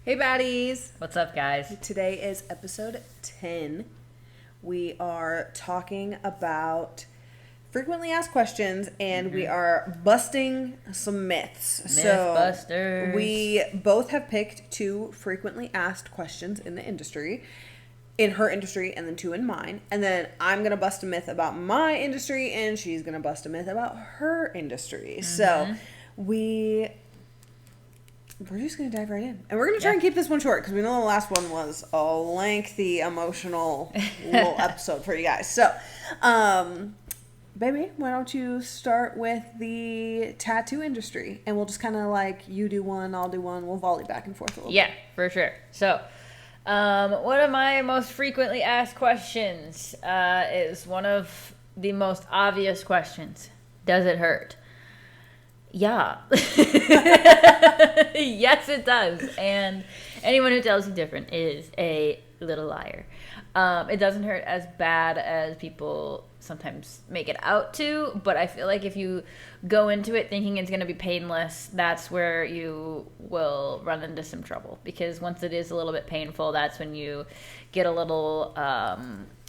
Hey baddies! What's up, guys? Today is episode 10. We are talking about frequently asked questions and we are busting some myths. Mythbusters. So we both have picked 2 frequently asked questions in the industry, in her industry, and then 2 in mine. And then I'm going to bust a myth about my industry and she's going to bust a myth about her industry. So we're just going to dive right in. And we're going to try and keep this one short because we know the last one was a lengthy, emotional little episode for you guys. So, baby, why don't you start with the tattoo industry? And we'll just kind of like, you do one, I'll do one. We'll volley back and forth a little bit. Yeah, for sure. So, one of my most frequently asked questions is one of the most obvious questions. Does it hurt? Yeah. Yes, it does. And anyone who tells you different is a little liar. It doesn't hurt as bad as people sometimes make it out to, but I feel like if you go into it thinking it's going to be painless, that's where you will run into some trouble. Because once it is a little bit painful, that's when you get a little,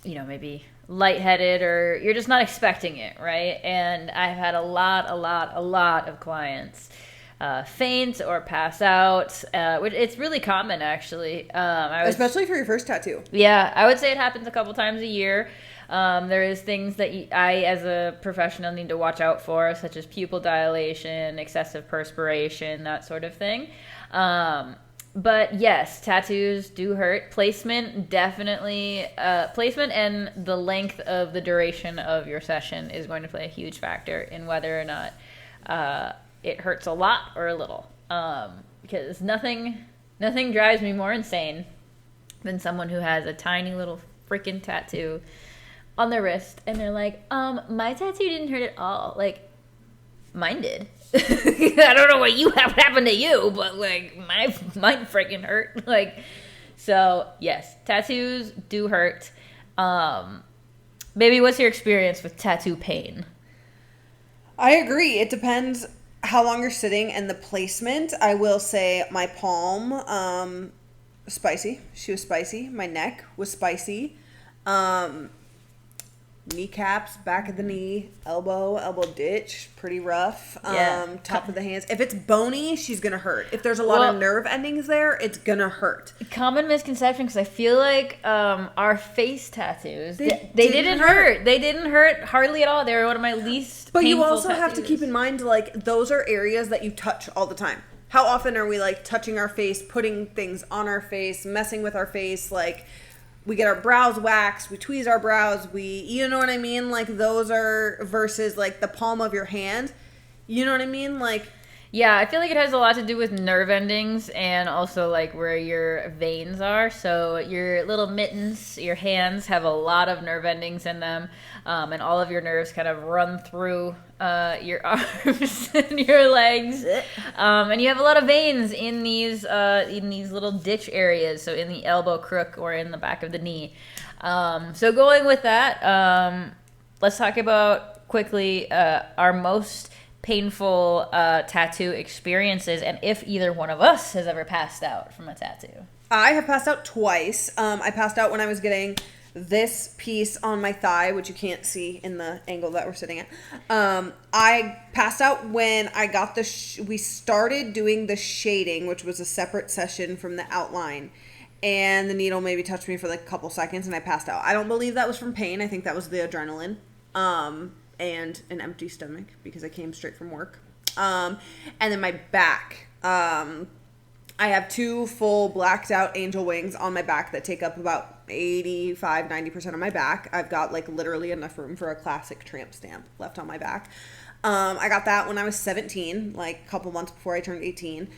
maybe lightheaded, or you're just not expecting it, right? And I've had a lot of clients faint or pass out, which it's really common, actually. Especially for your first tattoo. Yeah, I would say it happens a couple times a year. There is things that I, as a professional, need to watch out for, such as pupil dilation, excessive perspiration, that sort of thing. But yes, tattoos do hurt. Placement, definitely. Placement and the length of the duration of your session is going to play a huge factor in whether or not it hurts a lot or a little. Because nothing drives me more insane than someone who has a tiny little freaking tattoo on their wrist and they're like, my tattoo didn't hurt at all. Like, mine did. I don't know what you have happened to you, but like mine freaking hurt. Like, so yes, tattoos do hurt. Baby, what's your experience with tattoo pain? I agree. It depends how long you're sitting and the placement. I will say my palm, spicy. She was spicy. My neck was spicy. Kneecaps, back of the knee, elbow ditch, pretty rough. Top of the hands. If it's bony, she's gonna hurt. If there's a lot of nerve endings there, it's gonna hurt. Common misconception, because I feel like our face tattoos, they didn't hurt. They didn't hurt hardly at all. They were one of my least But painful you also tattoos. have to keep in mind, like, those are areas that you touch all the time. How often are we, like, touching our face, putting things on our face, messing with our face, like... We get our brows waxed, we tweeze our brows, you know what I mean? Like, those are versus, like, the palm of your hand. You know what I mean? Like... Yeah, I feel like it has a lot to do with nerve endings and also, like, where your veins are. So your little mittens, your hands have a lot of nerve endings in them. And all of your nerves kind of run through your arms and your legs. And you have a lot of veins in these little ditch areas. So in the elbow crook or in the back of the knee. So going with that, let's talk about quickly our most painful tattoo experiences, and if either one of us has ever passed out from a tattoo. I have passed out twice. I passed out when I was getting this piece on my thigh, which you can't see in the angle that we're sitting at. I passed out when I got we started doing the shading, which was a separate session from the outline. And the needle maybe touched me for like a couple seconds and I passed out. I don't believe that was from pain. I think that was the adrenaline. And an empty stomach because I came straight from work. And then my back. I have 2 full blacked out angel wings on my back that take up about 85-90% of my back. I've got like literally enough room for a classic tramp stamp left on my back. I got that when I was 17, like a couple months before I turned 18.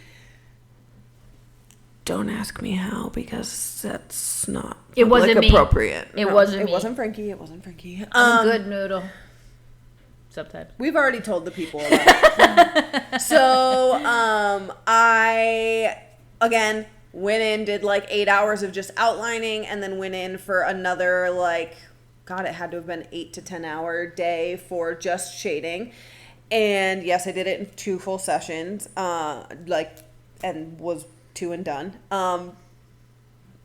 Don't ask me how, because that's not appropriate. It wasn't me. It wasn't Frankie. It wasn't Frankie. I'm a good noodle. Sometimes. We've already told the people about it. So, I, again, went in, did like 8 hours of just outlining, and then went in for another, like, God, it had to have been 8 to 10 hour day for just shading. And yes, I did it in 2 full sessions, and was two and done.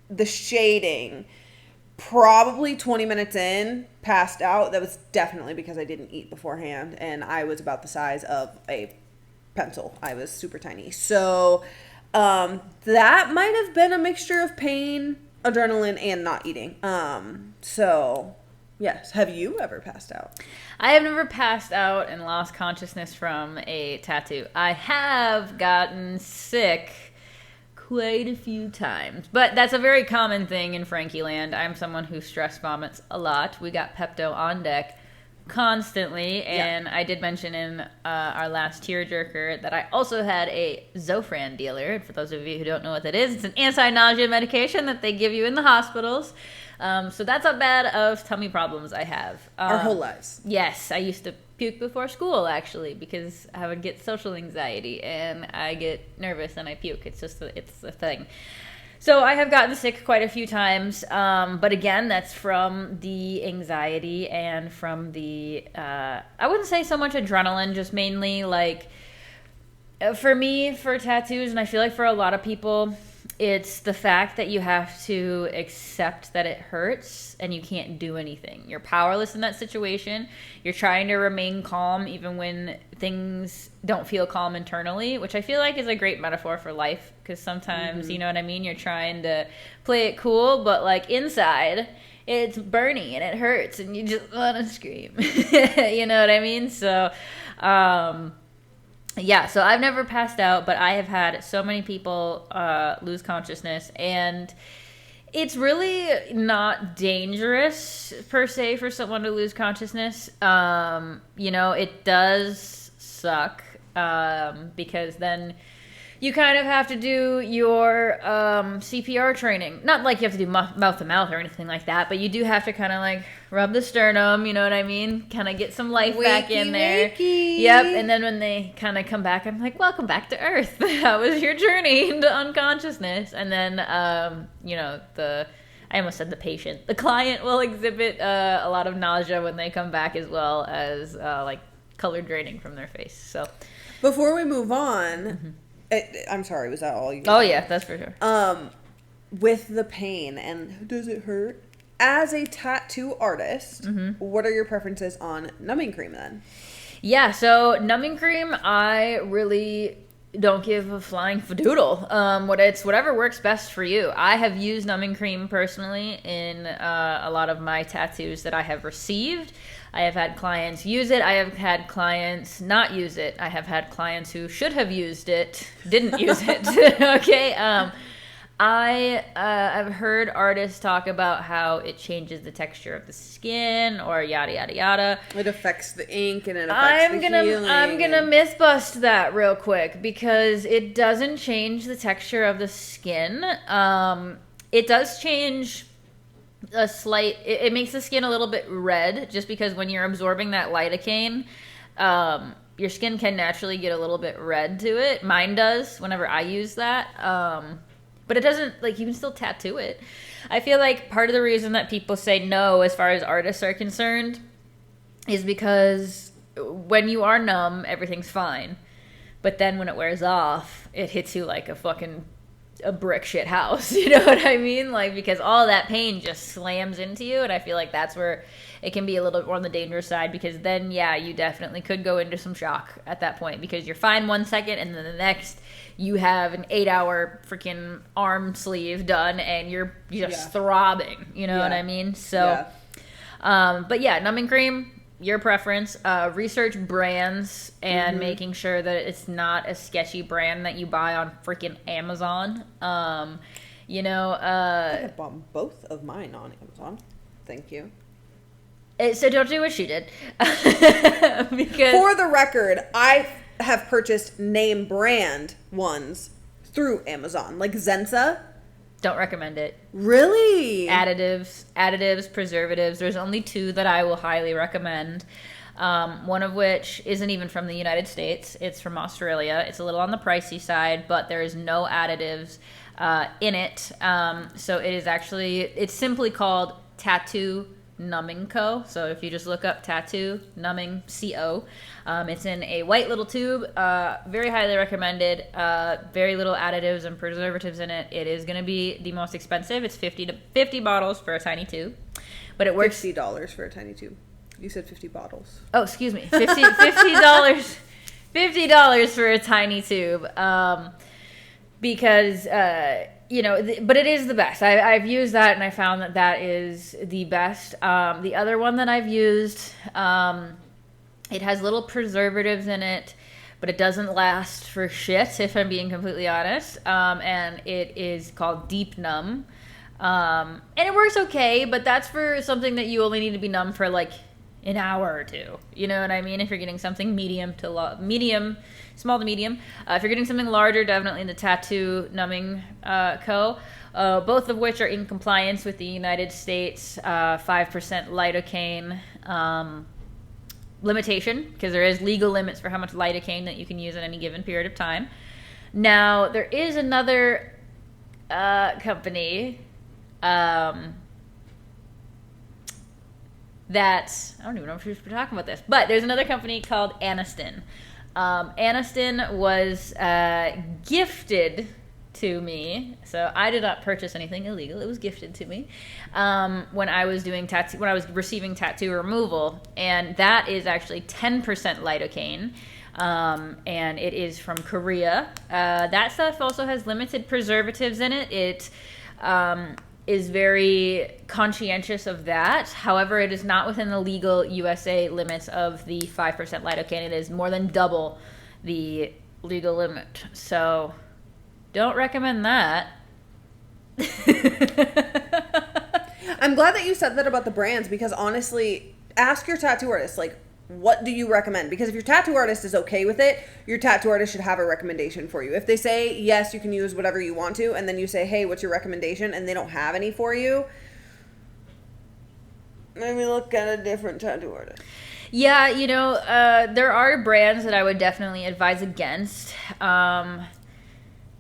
The shading, probably 20 minutes in, passed out. That was definitely because I didn't eat beforehand, and I was about the size of a pencil. I was super tiny. So that might have been a mixture of pain, adrenaline, and not eating. So yes. Have you ever passed out? I have never passed out and lost consciousness from a tattoo. I have gotten sick quite a few times, but that's a very common thing in Frankie land. I'm someone who stress vomits a lot. We got Pepto on deck constantly, and I did mention in our last tearjerker that I also had a Zofran dealer. For those of you who don't know what that is, it's an anti-nausea medication that they give you in the hospitals. So that's how bad of tummy problems I have. Our whole lives. Yes, I used to puke before school, actually, because I would get social anxiety, and I get nervous and I puke. It's a thing. So I have gotten sick quite a few times, but again, that's from the anxiety and from the, I wouldn't say so much adrenaline, just mainly like, for me, for tattoos, and I feel like for a lot of people, it's the fact that you have to accept that it hurts and you can't do anything. You're powerless in that situation. You're trying to remain calm even when things don't feel calm internally, which I feel like is a great metaphor for life, because sometimes, you know what I mean, you're trying to play it cool, but like inside it's burning and it hurts and you just want to scream. You know what I mean? So yeah, so I've never passed out, but I have had so many people lose consciousness, and it's really not dangerous per se for someone to lose consciousness. You know, it does suck because then you kind of have to do your CPR training. Not like you have to do mouth to mouth or anything like that, but you do have to kind of like rub the sternum, you know what I mean? Kind of get some life back in there. Wakey. Yep, and then when they kind of come back, I'm like, welcome back to Earth. How was your journey into unconsciousness? And then, you know, I almost said the patient. The client will exhibit a lot of nausea when they come back, as well as like color draining from their face. So before we move on, I'm sorry, was that all you Oh yeah, that's for sure. With the pain and does it hurt? As a tattoo artist, what are your preferences on numbing cream then? Yeah, so numbing cream, I really don't give a flying fadoodle. Whatever works best for you. I have used numbing cream personally in a lot of my tattoos that I have received. I have had clients use it. I have had clients not use it. I have had clients who should have used it, didn't use it. Okay. I've heard artists talk about how it changes the texture of the skin, or yada yada yada. It affects the ink and it affects the healing. I'm gonna myth bust that real quick, because it doesn't change the texture of the skin. It does change a slight. It makes the skin a little bit red, just because when you're absorbing that lidocaine, your skin can naturally get a little bit red to it. Mine does whenever I use that. But it doesn't, like, you can still tattoo it. I feel like part of the reason that people say no as far as artists are concerned is because when you are numb, everything's fine. But then when it wears off, it hits you like a brick shit house. You know what I mean? Like, because all that pain just slams into you, and I feel like that's where it can be a little bit more on the dangerous side, because then, yeah, you definitely could go into some shock at that point, because you're fine 1 second, and then the next you have an 8-hour freaking arm sleeve done, and you're just throbbing. You know what I mean? So, but yeah, numbing cream, your preference. Research brands and making sure that it's not a sketchy brand that you buy on freaking Amazon. You know, I have bought both of mine on Amazon. Thank you. So don't do what she did. Because for the record, I have purchased name brand ones through Amazon, like Zenza. Don't recommend it. Really? Additives, preservatives. There's only 2 that I will highly recommend. One of which isn't even from the United States. It's from Australia. It's a little on the pricey side, but there is no additives in it. So it is actually, it's simply called Tattoo Numbing Co. So if you just look up Tattoo Numbing Co, it's in a white little tube. Very highly recommended. Very little additives and preservatives in it. It is going to be the most expensive. It's 50 bottles for a tiny tube, but it works. $50 for a tiny tube. You said 50 bottles. Oh, excuse me. $50. $50 for a tiny tube. Because but it is the best. I've used that, and I found that is the best. The other one that I've used, it has little preservatives in it, but it doesn't last for shit, if I'm being completely honest. And it is called Deep Numb. And it works okay, but that's for something that you only need to be numb for like an hour or two. You know what I mean? If you're getting something small to medium. If you're getting something larger, definitely in the Tattoo Numbing Co. Both of which are in compliance with the United States 5% lidocaine limitation, because there is legal limits for how much lidocaine that you can use at any given period of time. Now, there is another company that, I don't even know if we're talking about this, but there's another company called Aniston. Aniston was gifted to me, so I did not purchase anything illegal. It was gifted to me when I was receiving tattoo removal, and that is actually 10% lidocaine, and it is from Korea. That stuff also has limited preservatives in it. It is very conscientious of that. However, it is not within the legal USA limits of the 5% lidocaine. It is more than double the legal limit. So don't recommend that. I'm glad that you said that about the brands, because honestly, ask your tattoo artist, like, what do you recommend? Because if your tattoo artist is okay with it, your tattoo artist should have a recommendation for you. If they say, yes, you can use whatever you want to, and then you say, hey, what's your recommendation? And they don't have any for you, maybe look at a different tattoo artist. Yeah, there are brands that I would definitely advise against.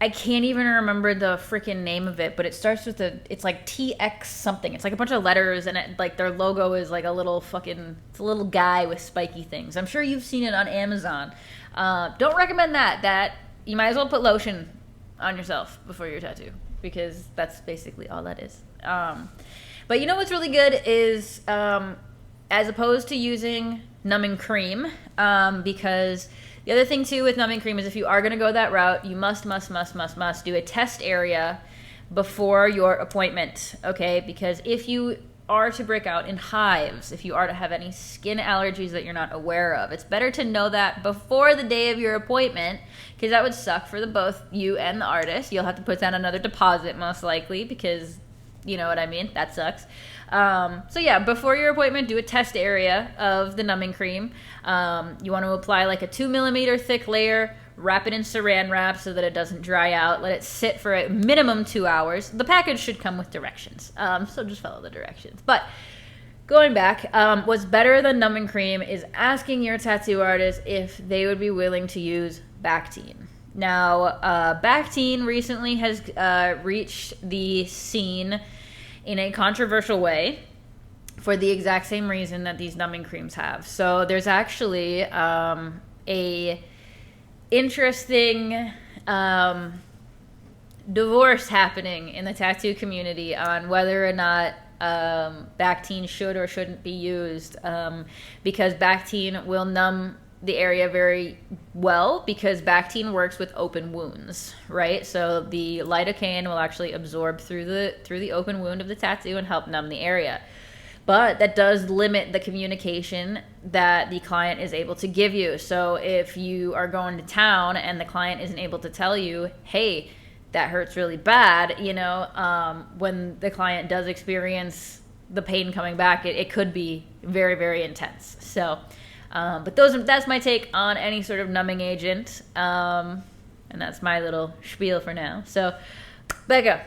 I can't even remember the freaking name of it, but it starts with it's like TX something. It's like a bunch of letters, and like their logo is like it's a little guy with spiky things. I'm sure you've seen it on Amazon. Don't recommend that. That you might as well put lotion on yourself before your tattoo, because that's basically all that is. But you know what's really good is, as opposed to using numbing cream, because the other thing, too, with numbing cream is if you are going to go that route, you must do a test area before your appointment, okay? Because if you are to break out in hives, if you are to have any skin allergies that you're not aware of, it's better to know that before the day of your appointment, because that would suck for both you and the artist. You'll have to put down another deposit, most likely, because you know what I mean? That sucks. So yeah, before your appointment, do a test area of the numbing cream. You want to apply like a 2 millimeter thick layer, wrap it in saran wrap so that it doesn't dry out. Let it sit for a minimum 2 hours. The package should come with directions, so just follow the directions. But going back, what's better than numbing cream is asking your tattoo artist if they would be willing to use Bactine. Now, Bactine recently has reached the scene in a controversial way for the exact same reason that these numbing creams have. So there's actually a interesting divorce happening in the tattoo community on whether or not Bactine should or shouldn't be used, because Bactine will numb the area very well, because Bactine works with open wounds, right? So the lidocaine will actually absorb through the open wound of the tattoo and help numb the area. But that does limit the communication that the client is able to give you. So if you are going to town and the client isn't able to tell you, hey, that hurts really bad, when the client does experience the pain coming back, it could be very, very intense. So but that's my take on any sort of numbing agent, and that's my little spiel for now. So, Becca,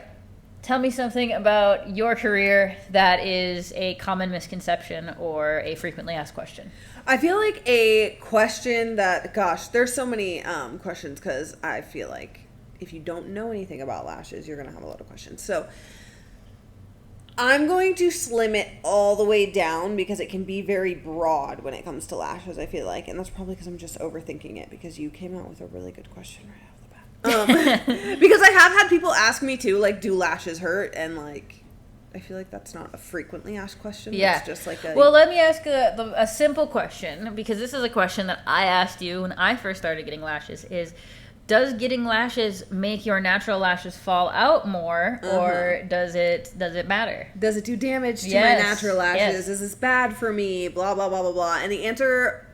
tell me something about your career that is a common misconception or a frequently asked question. I feel like a question that, gosh, there's so many questions, because I feel like if you don't know anything about lashes, you're going to have a lot of questions. So I'm going to slim it all the way down because it can be very broad when it comes to lashes, I feel like. And that's probably because I'm just overthinking it because you came out with a really good question right off the bat. Because I have had people ask me too, like, do lashes hurt? And, like, I feel like that's not a frequently asked question. Yeah. It's just like a... Well, let me ask a simple question, because this is a question that I asked you when I first started getting lashes, is... Does getting lashes make your natural lashes fall out more, or does it matter? Does it do damage to my natural lashes? Yes. Is this bad for me? Blah, blah, blah, blah, blah. And the answer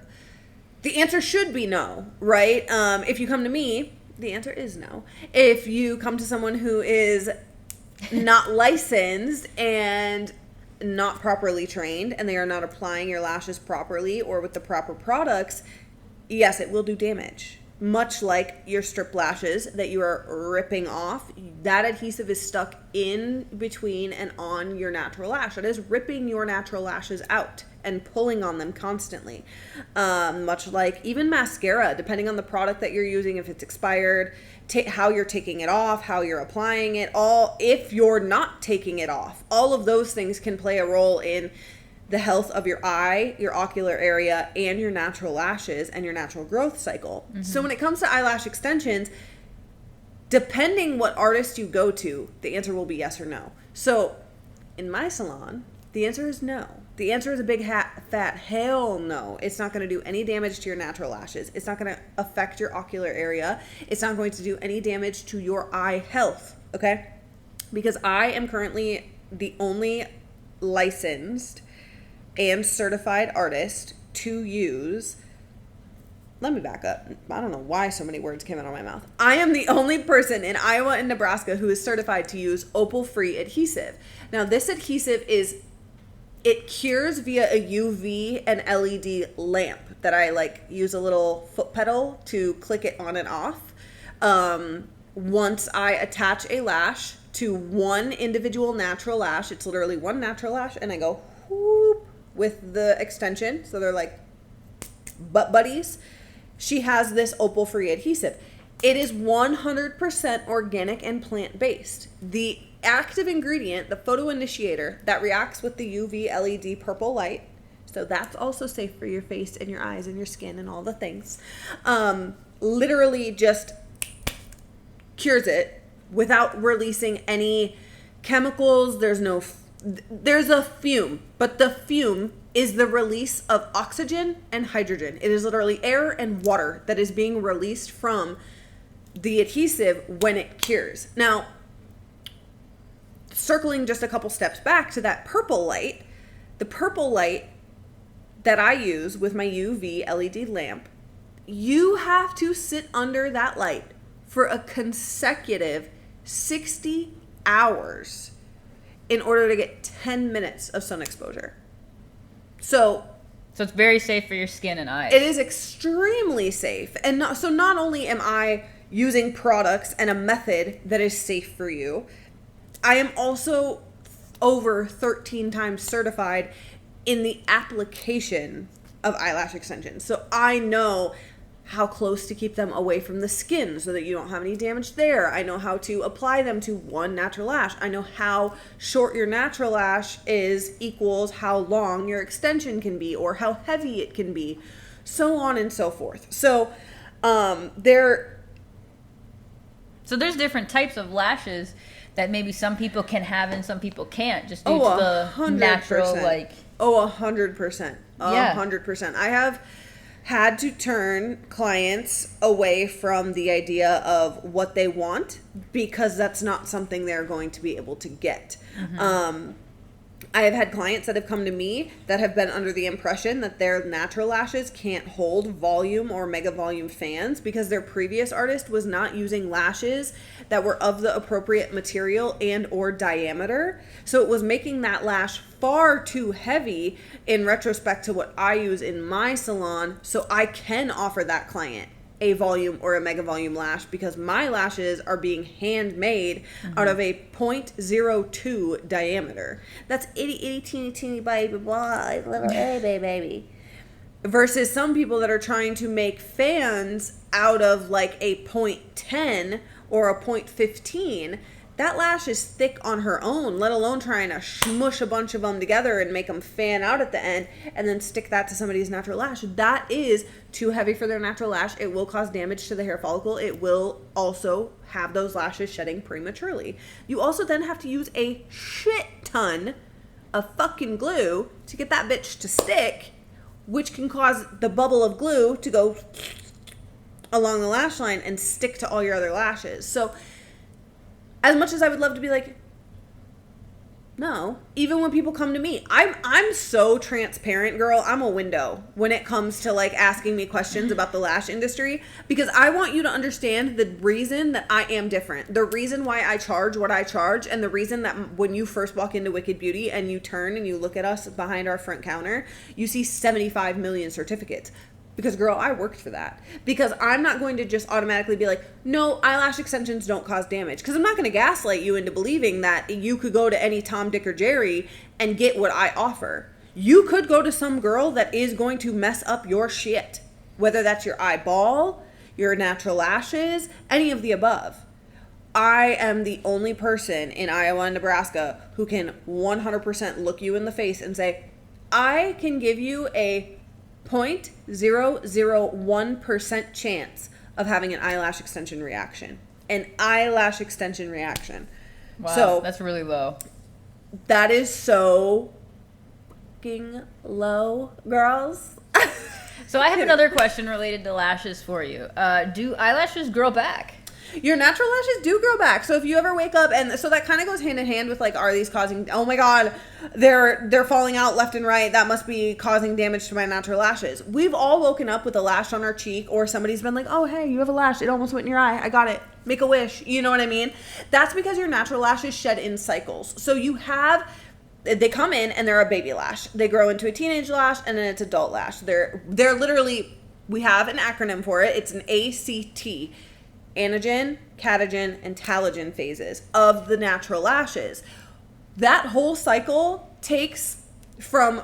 should be no, right? If you come to me, the answer is no. If you come to someone who is not licensed and not properly trained, and they are not applying your lashes properly or with the proper products, yes, it will do damage. Much like your strip lashes that you are ripping off, that adhesive is stuck in between and on your natural lash. It is ripping your natural lashes out and pulling on them constantly. Much like even mascara, depending on the product that you're using, if it's expired, how you're taking it off, how you're applying it, if you're not taking it off, all of those things can play a role in the health of your eye, your ocular area, and your natural lashes and your natural growth cycle. So when it comes to eyelash extensions, depending what artist you go to, the answer will be yes or no. So in my salon, the answer is no. The answer is a big fat hell no. It's not going to do any damage to your natural lashes. It's not going to affect your ocular area. It's not going to do any damage to your eye health, okay? Because I am currently the only licensed and certified artist to use... Let me back up. I don't know why so many words came out of my mouth. I am the only person in Iowa and Nebraska who is certified to use opal-free adhesive. Now, this adhesive it cures via a UV and LED lamp that I use a little foot pedal to click it on and off. Once I attach a lash to one individual natural lash, it's literally one natural lash, and I go whoop with the extension, so they're like butt buddies. She has this opal-free adhesive. It is 100% organic and plant-based. The active ingredient, the photoinitiator, that reacts with the UV LED purple light, so that's also safe for your face and your eyes and your skin and all the things, literally just cures it without releasing any chemicals. There's a fume, but the fume is the release of oxygen and hydrogen. It is literally air and water that is being released from the adhesive when it cures. Now, circling just a couple steps back to that purple light, the purple light that I use with my UV LED lamp, you have to sit under that light for a consecutive 60 hours in order to get 10 minutes of sun exposure. So it's very safe for your skin and eyes. It is extremely safe. And not only am I using products and a method that is safe for you, I am also over 13 times certified in the application of eyelash extensions. So I know how close to keep them away from the skin so that you don't have any damage there. I know how to apply them to one natural lash. I know how short your natural lash is equals how long your extension can be or how heavy it can be, so on and so forth. So there's different types of lashes that maybe some people can have and some people can't, just due to the 100%. natural 100%. 100%. I have had to turn clients away from the idea of what they want because that's not something they're going to be able to get. I have had clients that have come to me that have been under the impression that their natural lashes can't hold volume or mega volume fans because their previous artist was not using lashes that were of the appropriate material and or diameter. So it was making that lash far too heavy in retrospect to what I use in my salon, so I can offer that client a volume or a mega volume lash because my lashes are being handmade out of a 0.02 diameter. That's itty teeny baby boy, little baby. Versus some people that are trying to make fans out of like a 0.10 or a 0.15 that lash is thick on her own, let alone trying to smush a bunch of them together and make them fan out at the end and then stick that to somebody's natural lash. That is too heavy for their natural lash. It will cause damage to the hair follicle. It will also have those lashes shedding prematurely. You also then have to use a shit ton of fucking glue to get that bitch to stick, which can cause the bubble of glue to go along the lash line and stick to all your other lashes. So as much as I would love to be like, no, even when people come to me, I'm so transparent, girl. I'm a window when it comes to like asking me questions about the lash industry, because I want you to understand the reason that I am different, the reason why I charge what I charge, and the reason that when you first walk into Wicked Beauty and you turn and you look at us behind our front counter, you see 75 million certificates. Because, girl, I worked for that. Because I'm not going to just automatically be like, no, eyelash extensions don't cause damage. Because I'm not going to gaslight you into believing that you could go to any Tom, Dick, or Jerry and get what I offer. You could go to some girl that is going to mess up your shit. Whether that's your eyeball, your natural lashes, any of the above. I am the only person in Iowa and Nebraska who can 100% look you in the face and say, I can give you a 0.001% chance of having an eyelash extension reaction. An eyelash extension reaction. Wow, so that's really low. That is so fucking low, girls. So I have another question related to lashes for you. Do eyelashes grow back? Your natural lashes do grow back. So if you ever wake up, and so that kind of goes hand in hand with like, are these causing, oh my God, they're falling out left and right. That must be causing damage to my natural lashes. We've all woken up with a lash on our cheek, or somebody's been like, oh, hey, you have a lash. It almost went in your eye. I got it. Make a wish. You know what I mean? That's because your natural lashes shed in cycles. So they come in and they're a baby lash. They grow into a teenage lash and then it's adult lash. They're literally, we have an acronym for it. It's an ACT. Anagen, catagen, and telogen phases of the natural lashes. That whole cycle takes from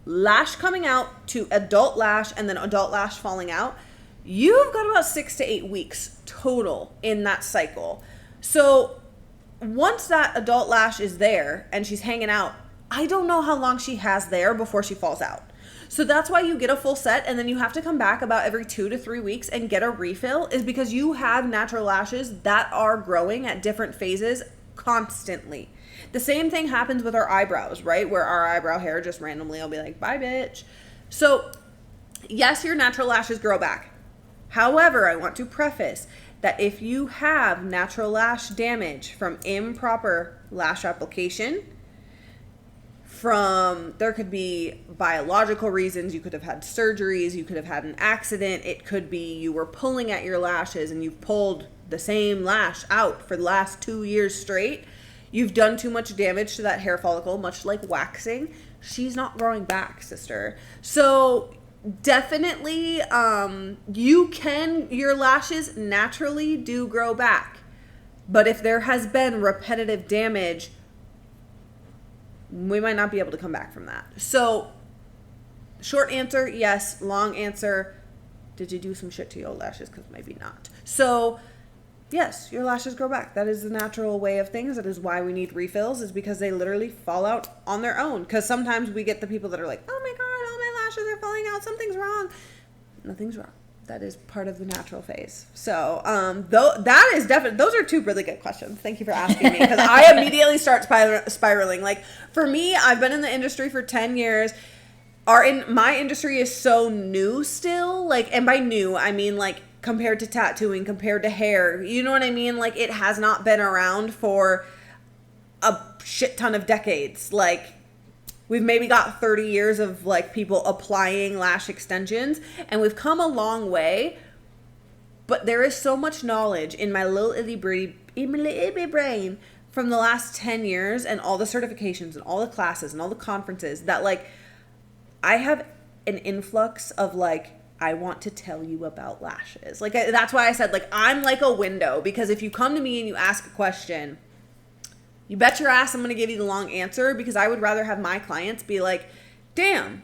lash coming out to adult lash and then adult lash falling out. You've got about 6 to 8 weeks total in that cycle. So once that adult lash is there and she's hanging out, I don't know how long she has there before she falls out. So that's why you get a full set and then you have to come back about every 2 to 3 weeks and get a refill, is because you have natural lashes that are growing at different phases constantly. The same thing happens with our eyebrows, right? Where our eyebrow hair just randomly will be like, bye bitch. So yes, your natural lashes grow back. However, I want to preface that if you have natural lash damage from improper lash application, there could be biological reasons, you could have had surgeries, you could have had an accident, it could be you were pulling at your lashes and you've pulled the same lash out for the last 2 years straight. You've done too much damage to that hair follicle, much like waxing. She's not growing back, sister. So definitely, your lashes naturally do grow back. But if there has been repetitive damage, we might not be able to come back from that. So short answer, yes. Long answer, did you do some shit to your lashes? Because maybe not. So yes, your lashes grow back. That is the natural way of things. That is why we need refills, is because they literally fall out on their own. Because sometimes we get the people that are like, oh my God, all my lashes are falling out. Something's wrong. Nothing's wrong. That is part of the natural phase. So, that is definitely, those are 2 really good questions. Thank you for asking me, because I immediately start spiraling. Like, for me, I've been in the industry for 10 years. My industry is so new still. Like, and by new, I mean, like, compared to tattooing, compared to hair. You know what I mean? Like, it has not been around for a shit ton of decades. Like, we've maybe got 30 years of like people applying lash extensions, and we've come a long way, but there is so much knowledge in my little itty bitty brain from the last 10 years and all the certifications and all the classes and all the conferences that like I have an influx of like, I want to tell you about lashes. Like, that's why I said like, I'm like a window, because if you come to me and you ask a question, you bet your ass I'm going to give you the long answer, because I would rather have my clients be like, damn,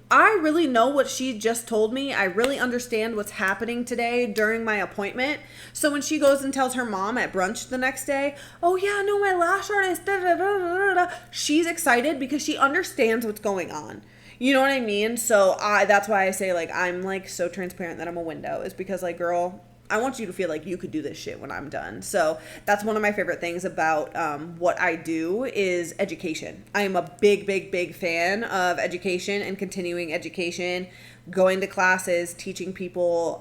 I really know what she just told me. I really understand what's happening today during my appointment. So when she goes and tells her mom at brunch the next day, oh yeah, no, my lash artist, da, da, da, da, da, she's excited because she understands what's going on. You know what I mean? So that's why I say, like, I'm, like, so transparent that I'm a window, is because, like, girl, I want you to feel like you could do this shit when I'm done. So that's one of my favorite things about what I do is education. I am a big, big, big fan of education and continuing education, going to classes, teaching people,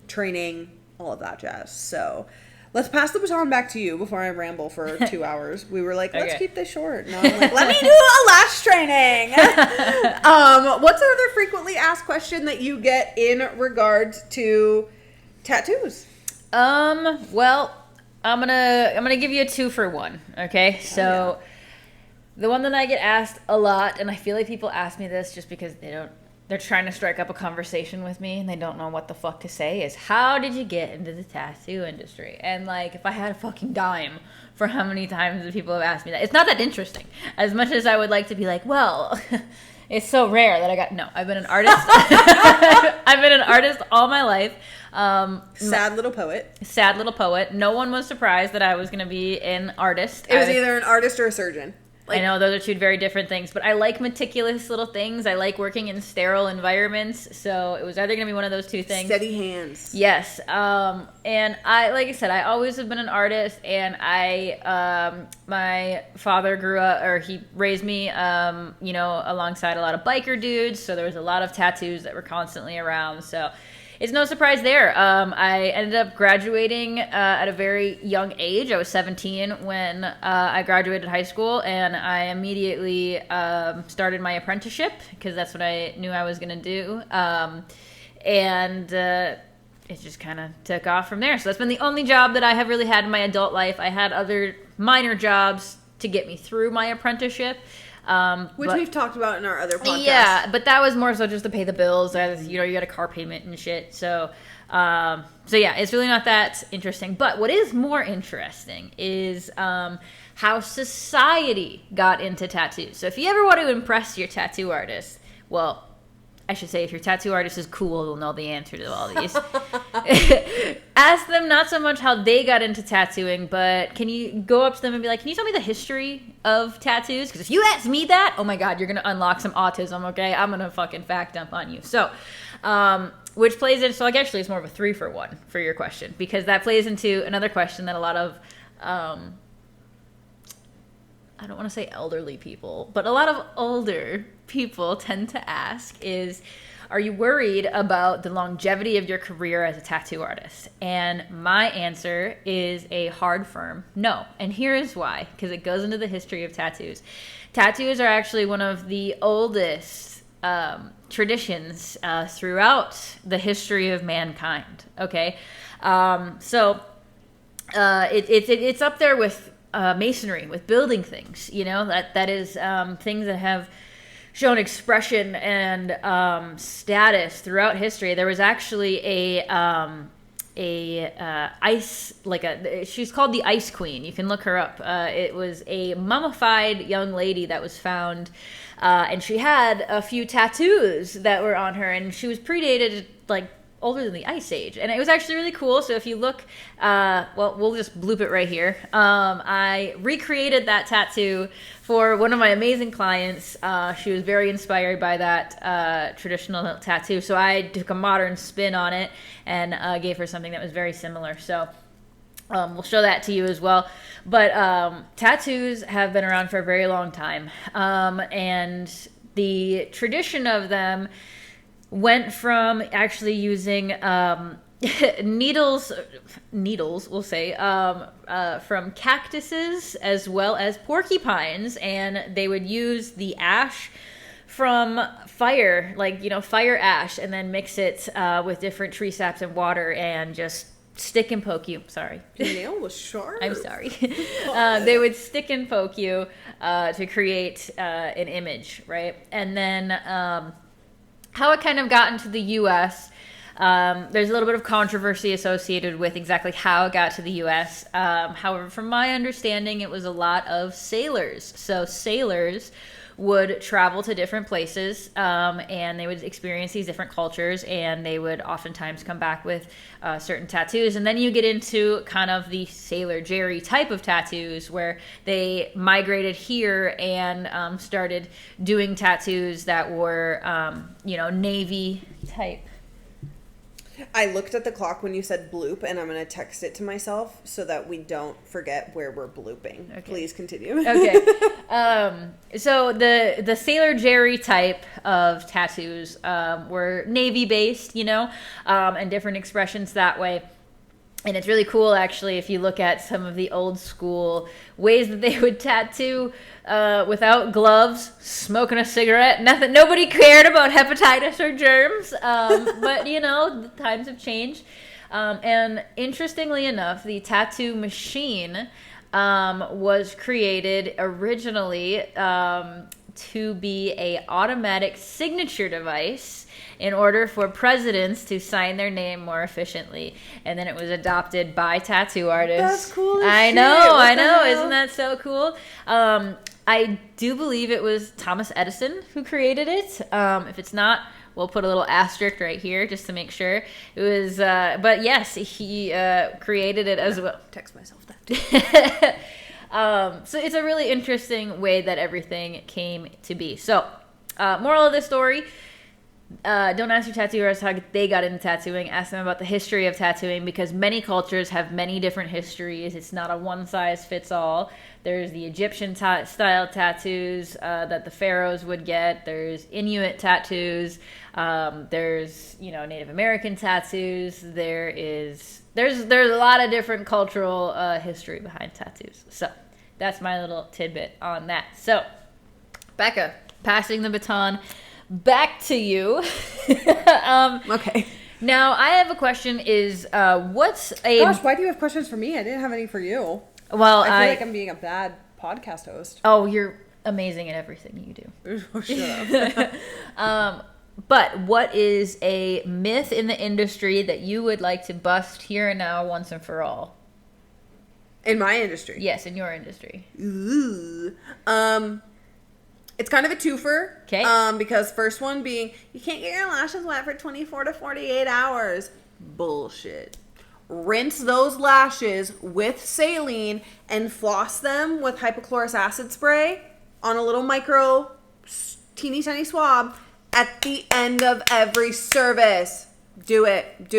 training, all of that jazz. So let's pass the baton back to you before I ramble for 2 hours. We were like, let's keep this short. No, I'm like, let me do a lash training. What's another frequently asked question that you get in regards to tattoos? Well, I'm gonna give you a 2-for-1. Okay, so the one that I get asked a lot, and I feel like people ask me this just because they're trying to strike up a conversation with me and they don't know what the fuck to say, is how did you get into the tattoo industry? And, like, if I had a fucking dime for how many times the people have asked me that, it's not that interesting. As much as I would like to be like, well, it's so rare that I've been an artist. I've been an artist all my life. Sad little poet. Sad little poet. No one was surprised that I was going to be an artist. It was either an artist or a surgeon. I know those are two very different things, but I like meticulous little things. I like working in sterile environments, so it was either going to be one of those two things. Steady hands. Yes. And like I said, I always have been an artist, and my father he raised me, alongside a lot of biker dudes, so there was a lot of tattoos that were constantly around, so it's no surprise there. I ended up graduating at a very young age. I was 17 when I graduated high school, and I immediately started my apprenticeship because that's what I knew I was going to do. And it just kind of took off from there. So that's been the only job that I have really had in my adult life. I had other minor jobs to get me through my apprenticeship. Which we've talked about in our other podcasts. Yeah, but that was more so just to pay the bills. As you got a car payment and shit. So yeah, it's really not that interesting. But what is more interesting is how society got into tattoos. So if you ever want to impress your tattoo artist, well, I should say if your tattoo artist is cool, they'll know the answer to all these. Ask them not so much how they got into tattooing, but can you go up to them and be like, can you tell me the history of tattoos? Because if you ask me that, oh my God, you're going to unlock some autism, okay? I'm going to fucking fact dump on you. So, which plays into, so like actually it's more of a 3-for-1 for your question, because that plays into another question that a lot of, I don't want to say elderly people, but a lot of older people tend to ask is, are you worried about the longevity of your career as a tattoo artist? And my answer is a hard, firm no. And here is why, because it goes into the history of tattoos. Tattoos are actually one of the oldest traditions throughout the history of mankind, okay? So it's up there with masonry, with building things, that is things that have shown expression and status throughout history. There was actually she's called the Ice Queen. You can look her up. It was a mummified young lady that was found, and she had a few tattoos that were on her, and she was predated like older than the Ice Age, and it was actually really cool. So if you look, we'll just bloop it right here. I recreated that tattoo for one of my amazing clients. She was very inspired by that traditional tattoo, so I took a modern spin on it and gave her something that was very similar. So we'll show that to you as well. But tattoos have been around for a very long time, and the tradition of them went from actually using needles, we'll say, from cactuses as well as porcupines, and they would use the ash from fire, fire ash, and then mix it with different tree saps and water and just stick and poke you. Sorry. Your nail was sharp. I'm sorry. They would stick and poke you to create an image, right? And then how it kind of got into the U.S. There's a little bit of controversy associated with exactly how it got to the U.S. However, from my understanding, it was a lot of sailors. So sailors would travel to different places, and they would experience these different cultures, and they would oftentimes come back with certain tattoos. And then you get into kind of the Sailor Jerry type of tattoos, where they migrated here and started doing tattoos that were, Navy type. I looked at the clock when you said bloop, and I'm going to text it to myself so that we don't forget where we're blooping. Okay. Please continue. Okay. So the Sailor Jerry type of tattoos were Navy-based, and different expressions that way. And it's really cool, actually, if you look at some of the old school ways that they would tattoo without gloves, smoking a cigarette. Nobody cared about hepatitis or germs. But, the times have changed. And interestingly enough, the tattoo machine was created originally to be a automatic signature device in order for presidents to sign their name more efficiently. And then it was adopted by tattoo artists. That's cool. I know. Isn't that so cool? I do believe it was Thomas Edison who created it. If it's not, we'll put a little asterisk right here just to make sure. It was, but yes, he created it as well. Text myself that. So it's a really interesting way that everything came to be. So, moral of this story, don't ask your tattoo artist how they got into tattooing. Ask them about the history of tattooing, because many cultures have many different histories. It's not a one-size-fits-all. There's the Egyptian style tattoos that the pharaohs would get. There's Inuit tattoos. There's Native American tattoos. There's a lot of different cultural history behind tattoos. So that's my little tidbit on that. So, Becca, passing the baton back to you. Okay. Now, I have a question is, what's a... Gosh, why do you have questions for me? I didn't have any for you. Well, I feel like I'm being a bad podcast host. Oh, you're amazing at everything you do. Oh, shut up. But what is a myth in the industry that you would like to bust here and now once and for all? In my industry? Yes, in your industry. Ooh. It's kind of a twofer. Okay. Because first one being, you can't get your lashes wet for 24 to 48 hours. Bullshit. Rinse those lashes with saline and floss them with hypochlorous acid spray on a little micro, teeny tiny swab at the end of every service. Do it.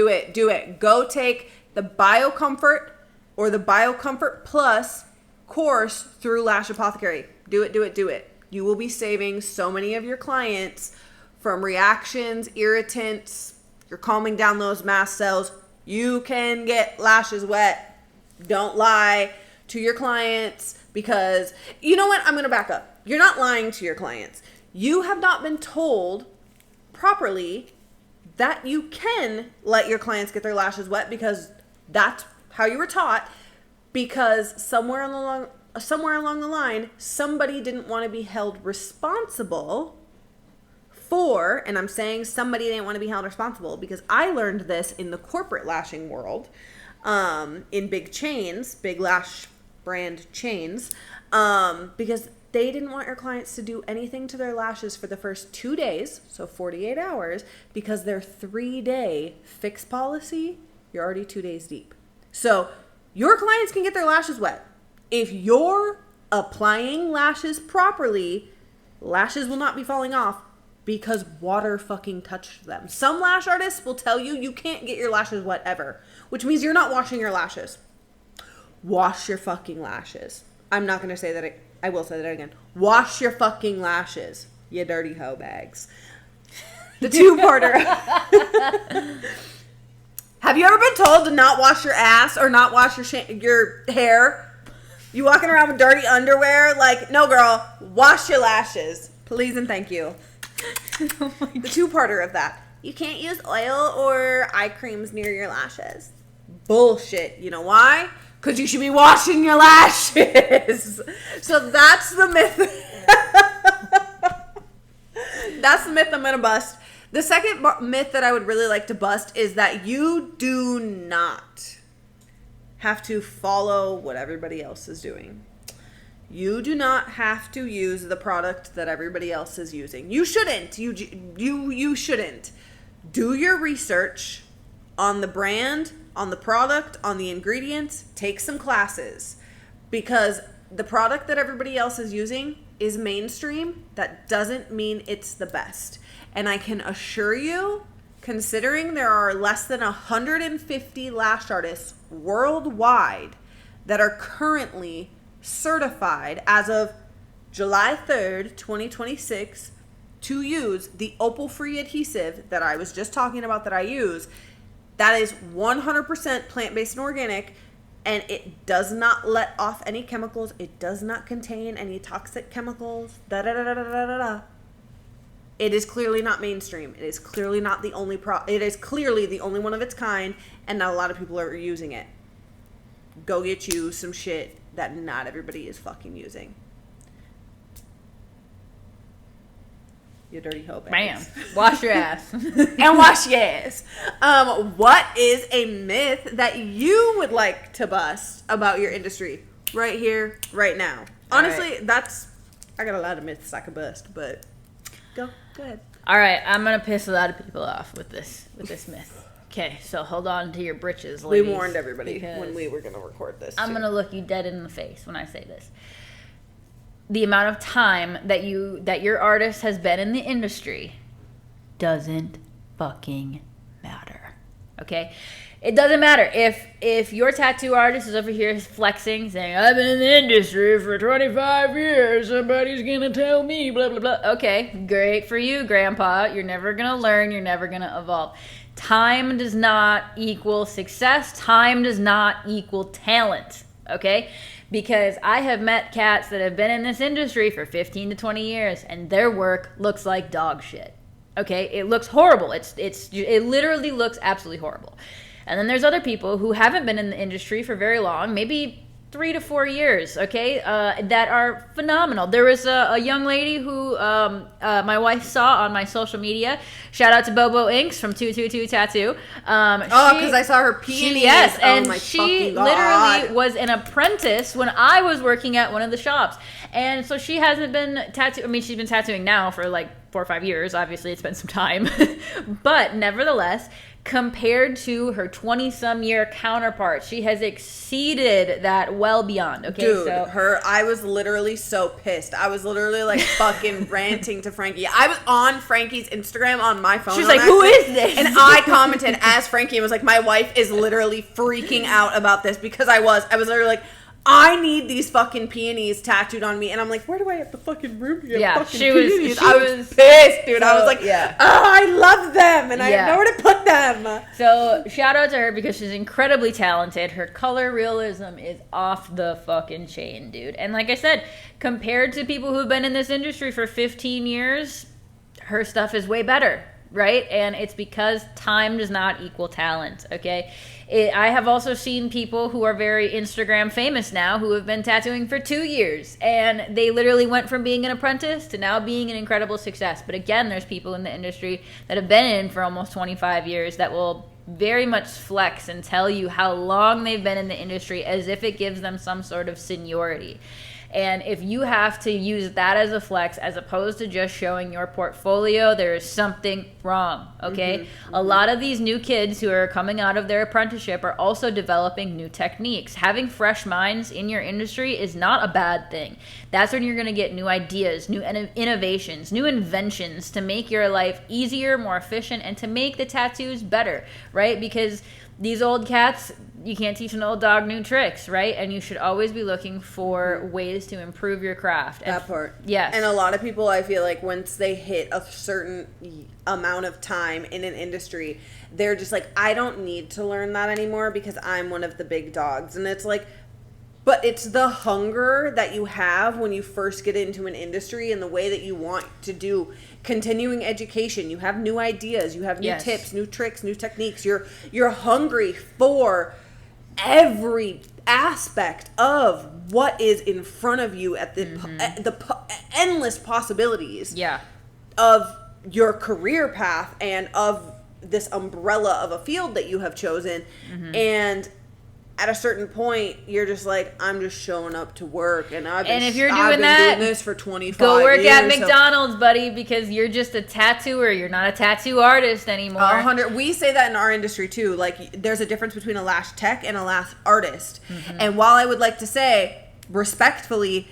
Go take the BioComfort or the BioComfort Plus course through Lash Apothecary. Do it. You will be saving so many of your clients from reactions, irritants. You're calming down those mast cells. You can get lashes wet. Don't lie to your clients, because you know what? I'm going to back up. You're not lying to your clients. You have not been told properly that you can let your clients get their lashes wet, because that's how you were taught, because somewhere along the line, somebody didn't want to be held responsible for, and I'm saying somebody didn't want to be held responsible because I learned this in the corporate lashing world, in big chains, big lash brand chains, because they didn't want your clients to do anything to their lashes for the first 2 days, so 48 hours, because their 3-day fix policy, you're already 2 days deep. So your clients can get their lashes wet. If you're applying lashes properly, lashes will not be falling off because water fucking touched them. Some lash artists will tell you you can't get your lashes wet ever, which means you're not washing your lashes. Wash your fucking lashes. I'm not going to say that. I will say that again. Wash your fucking lashes, you dirty hoe bags. The two-parter. Have you ever been told to not wash your ass or not wash your hair? You walking around with dirty underwear? Like, no, girl, wash your lashes. Please and thank you. Oh my God. The two-parter of that. You can't use oil or eye creams near your lashes. Bullshit. You know why? Because you should be washing your lashes. So that's the myth. That's the myth I'm going to bust. The second myth that I would really like to bust is that you do not have to follow what everybody else is doing. You do not have to use the product that everybody else is using. You shouldn't. You shouldn't. Do your research on the brand, on the product, on the ingredients. Take some classes. Because the product that everybody else is using is mainstream. That doesn't mean it's the best. And I can assure you, considering there are less than 150 lash artists worldwide that are currently certified as of July 3rd, 2026, to use the opal-free adhesive that I was just talking about that I use, that is 100% plant-based and organic, and it does not let off any chemicals. It does not contain any toxic chemicals. It is clearly not mainstream. It is clearly not the only it is clearly the only one of its kind, and not a lot of people are using it. Go get you some shit that not everybody is fucking using. You dirty hoe. Bam. Wash your ass. And wash your ass. What is a myth that you would like to bust about your industry right here, right now? Honestly, I got a lot of myths I could bust, but go ahead. All right, I'm gonna piss a lot of people off with this myth. Okay, so hold on to your britches, ladies. We warned everybody when we were gonna record this. I'm gonna look you dead in the face when I say this. The amount of time that your artist has been in the industry doesn't fucking matter. Okay? It doesn't matter if your tattoo artist is over here flexing, saying, I've been in the industry for 25 years, somebody's gonna tell me, blah, blah, blah. Okay, great for you, grandpa. You're never gonna learn, you're never gonna evolve. Time does not equal success. Time does not equal talent. Okay? Because I have met cats that have been in this industry for 15 to 20 years, and their work looks like dog shit. Okay? It looks horrible. It literally looks absolutely horrible. And then there's other people who haven't been in the industry for very long, maybe 3 to 4 years, okay, that are phenomenal. There was a young lady who my wife saw on my social media. Shout out to Bobo Inks from 222 Tattoo. Because I saw her peonies. Yes, and my she God. literally was an apprentice when I was working at one of the shops. And so she hasn't been tattooing. I mean, she's been tattooing now for like 4 or 5 years. Obviously, it's been some time. But nevertheless, compared to her 20-some year counterpart, she has exceeded that well beyond. Okay, dude, so I was literally so pissed. I was literally like fucking ranting to Frankie. I was on Frankie's Instagram on my phone. She's like, "Who is this?" And I commented as Frankie and was like, "My wife is literally freaking out about this," because I was literally like, I need these fucking peonies tattooed on me. And I'm like, where do I have the fucking room to get fucking peonies? I was pissed, dude. So, I was like, oh, I love them. And I have nowhere to put them. So shout out to her because she's incredibly talented. Her color realism is off the fucking chain, dude. And like I said, compared to people who've been in this industry for 15 years, her stuff is way better. Right? And it's because time does not equal talent, okay? I have also seen people who are very Instagram famous now who have been tattooing for 2 years, and they literally went from being an apprentice to now being an incredible success. But again, there's people in the industry that have been in for almost 25 years that will very much flex and tell you how long they've been in the industry as if it gives them some sort of seniority. And if you have to use that as a flex as opposed to just showing your portfolio, there is something wrong, okay? A lot of these new kids who are coming out of their apprenticeship are also developing new techniques. Having fresh minds in your industry is not a bad thing. That's when you're going to get new ideas, new innovations, new inventions to make your life easier, more efficient, and to make the tattoos better, right? Because these old cats, you can't teach an old dog new tricks, right? And you should always be looking for ways to improve your craft. That part. Yes. And a lot of people, I feel like, once they hit a certain amount of time in an industry, they're just like, I don't need to learn that anymore because I'm one of the big dogs. And it's like, but it's the hunger that you have when you first get into an industry and the way that you want to do continuing education. You have new ideas, you have new tips, new tricks, new techniques. You're hungry for every aspect of what is in front of you at the endless possibilities of your career path and of this umbrella of a field that you have chosen. And at a certain point, you're just like, I'm just showing up to work, and I've been doing this for 25 years. Go work at McDonald's, buddy, because you're just a tattooer. You're not a tattoo artist anymore. 100. We say that in our industry too. Like, there's a difference between a lash tech and a lash artist. And while I would like to say, respectfully,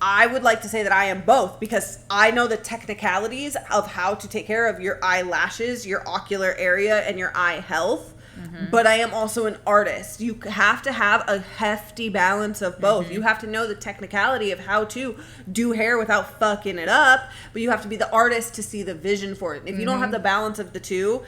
I would like to say that I am both, because I know the technicalities of how to take care of your eyelashes, your ocular area, and your eye health. But I am also an artist. You have to have a hefty balance of both. You have to know the technicality of how to do hair without fucking it up, but you have to be the artist to see the vision for it. If you don't have the balance of the two,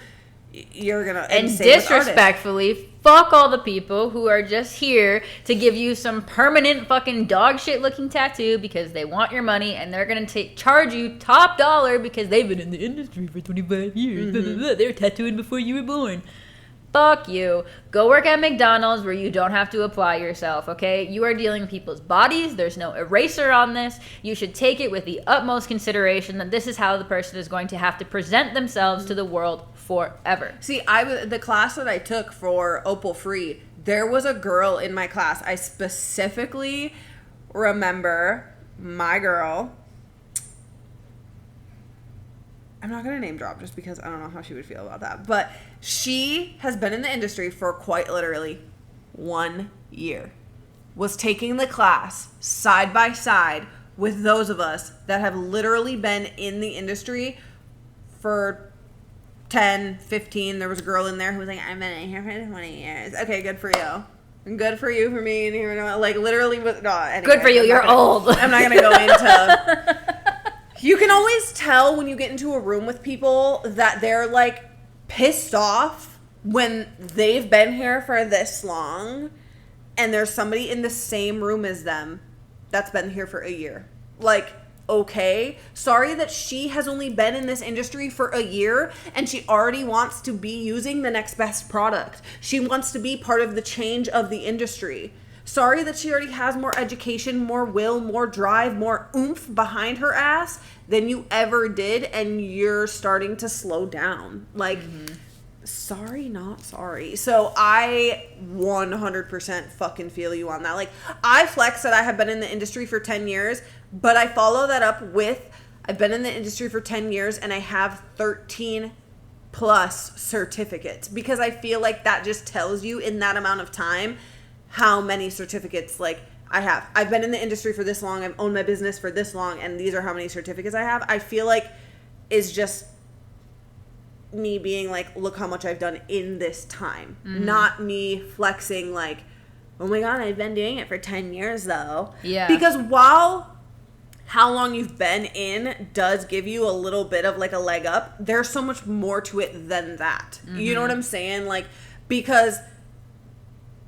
you're gonna... And disrespectfully, fuck all the people who are just here to give you some permanent fucking dog shit looking tattoo because they want your money, and they're gonna charge you top dollar because they've been in the industry for 25 years. They were tattooing before you were born. Fuck you. Go work at McDonald's where you don't have to apply yourself, okay? You are dealing with people's bodies. There's no eraser on this. You should take it with the utmost consideration that this is how the person is going to have to present themselves to the world forever. See, the class that I took for Opal Free, there was a girl in my class. I specifically remember my girl. I'm not going to name drop just because I don't know how she would feel about that. But she has been in the industry for quite literally 1 year. Was taking the class side by side with those of us that have literally been in the industry for 10, 15. There was a girl in there who was like, I've been in here for 20 years. Okay, good for you. Good for you for me. Like, literally, anyway, good for you. You're old. I'm not going to go into... You can always tell when you get into a room with people that they're, like, pissed off when they've been here for this long and there's somebody in the same room as them that's been here for a year. Like, okay, sorry that she has only been in this industry for a year and she already wants to be using the next best product. She wants to be part of the change of the industry. Sorry that she already has more education, more will, more drive, more oomph behind her ass than you ever did, and you're starting to slow down. Like, sorry, not sorry. So I 100% fucking feel you on that. Like, I flex that I have been in the industry for 10 years, but I follow that up with, I've been in the industry for 10 years and I have 13 plus certificates, because I feel like that just tells you in that amount of time how many certificates, like, I have. I've been in the industry for this long. I've owned my business for this long, and these are how many certificates I have. I feel like is just me being like, look how much I've done in this time. Not me flexing like, oh my God, I've been doing it for 10 years though. Yeah. Because while how long you've been in does give you a little bit of like a leg up, there's so much more to it than that. You know what I'm saying? Like, because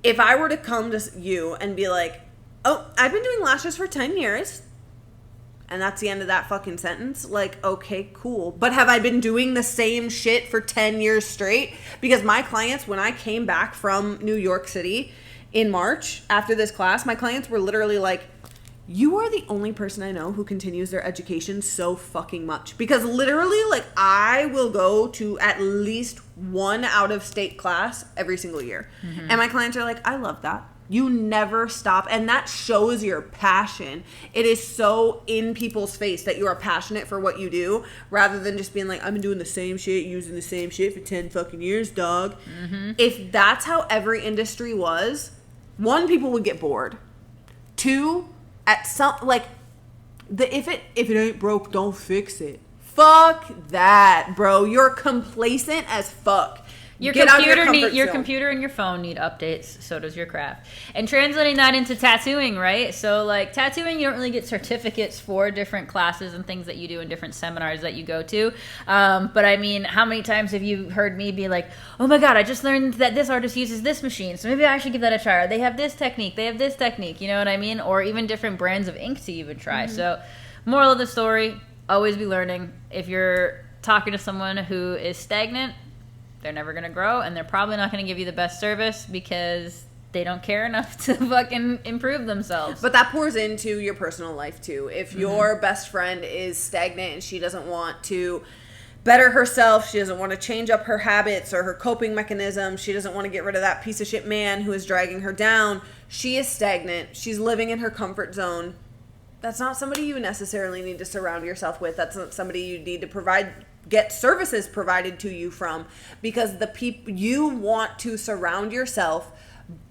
if I were to come to you and be like, oh, I've been doing lashes for 10 years, and that's the end of that fucking sentence, like, okay, cool. But have I been doing the same shit for 10 years straight? Because my clients, when I came back from New York City in March after this class, my clients were literally like, you are the only person I know who continues their education so fucking much. Because literally, like, I will go to at least one out-of-state class every single year. And my clients are like, I love that. You never stop. And that shows your passion. It is so in people's face that you are passionate for what you do, rather than just being like, I've been doing the same shit, using the same shit for 10 fucking years, dog. If that's how every industry was, one, people would get bored. Two, at some, like, if it ain't broke, don't fix it. Fuck that, bro. You're complacent as fuck. Your computer and your phone need updates. So does your craft. And translating that into tattooing, right? So like tattooing, you don't really get certificates for different classes and things that you do in different seminars that you go to. But I mean, how many times have you heard me be like, oh my God, I just learned that this artist uses this machine, so maybe I should give that a try. Or they have this technique. They have this technique. You know what I mean? Or even different brands of ink to even try. So moral of the story, always be learning. If you're talking to someone who is stagnant, they're never going to grow, and they're probably not going to give you the best service because they don't care enough to fucking improve themselves. But that pours into your personal life too. If your best friend is stagnant and she doesn't want to better herself, she doesn't want to change up her habits or her coping mechanisms, she doesn't want to get rid of that piece of shit man who is dragging her down, she is stagnant, she's living in her comfort zone. That's not somebody you necessarily need to surround yourself with. That's not somebody you need to get services provided to you from, because the people you want to surround yourself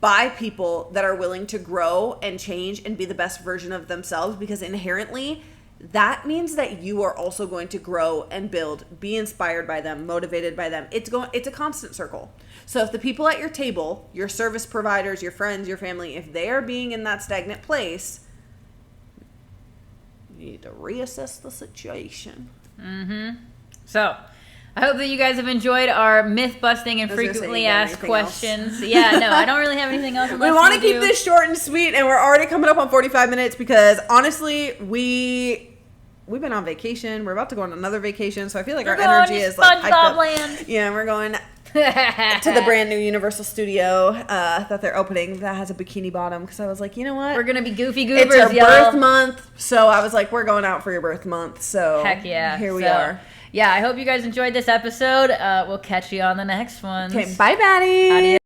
by people that are willing to grow and change and be the best version of themselves, because inherently that means that you are also going to grow and build, be inspired by them, motivated by them. It's a constant circle. So if the people at your table, your service providers, your friends, your family, if they are being in that stagnant place, you need to reassess the situation. So, I hope that you guys have enjoyed our myth busting and frequently asked questions. Yeah, no, I don't really have anything else. We want to keep this short and sweet, and we're already coming up on 45 minutes because honestly, we've been on vacation. We're about to go on another vacation, so I feel like our energy is like SpongeBob land. Yeah, we're going to the brand new Universal Studio that they're opening that has a bikini bottom, because I was like, you know what? We're going to be goofy goobers, It's our birth month, so I was like, we're going out for your birth month, so heck yeah. Here we are. Yeah, I hope you guys enjoyed this episode. We'll catch you on the next one. Okay, bye, Batty. Adios.